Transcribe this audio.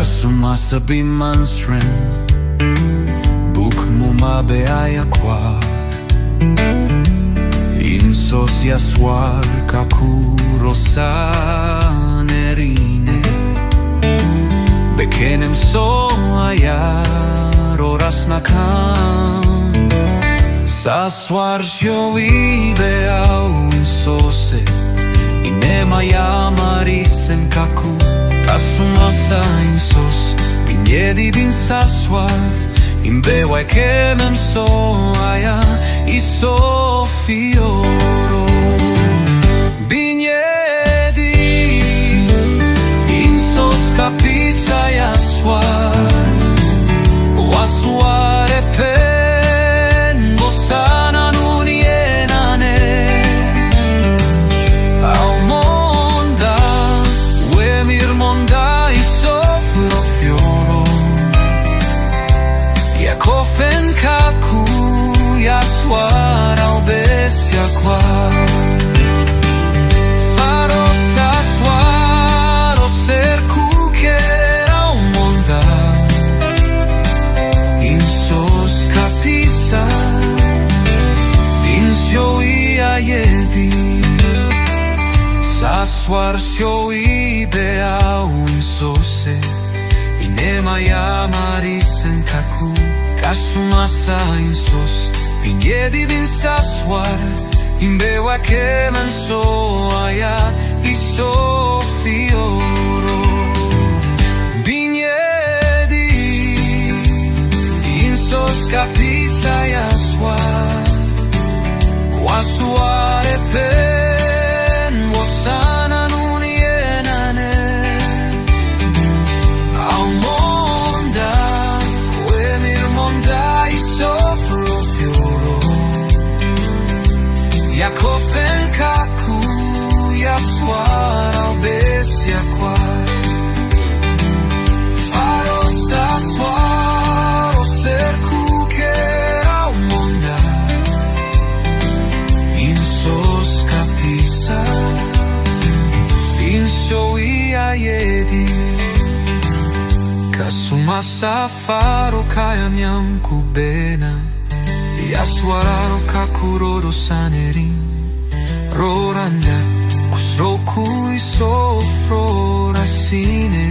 Kasuma sabi mansren Buk mo mabeaya kwar Insos yaswar kakuro sa nerine Bekenem so ayar oras na kam Saswar showi beau insose Inema yamarisen kaku Kasuma sa insos Pinyedi bin saswar Imbewa kenem so aya Iso fioro Binyedi Insos kapisa yaswar Wasware pen Vosana nunienane Au monda Wemir monda Isofro fioro Yakofen kaku Yaswar au besia qua Faro saswar o serku Kera u monda Insos kapisa Insio ia jedi Saswar sio i beau insose Inema yamarisen kaku Kasuma sa insos Pinyedi bin saswar Imbewa kemen so aya Iso fioro Binyedi Insos kapisa yaswar Wasuare pen Wasana nunienane Au monda Wemir monda Isofro fioro Yakofen kaku Yaswar au besia qua Faro saswar o serku Kera u monda Insos kapisa Inso ia jedi Kasuma sa faro kayam kubena Yaswararo kakuro sanerin Roranda kusroku isofro rasine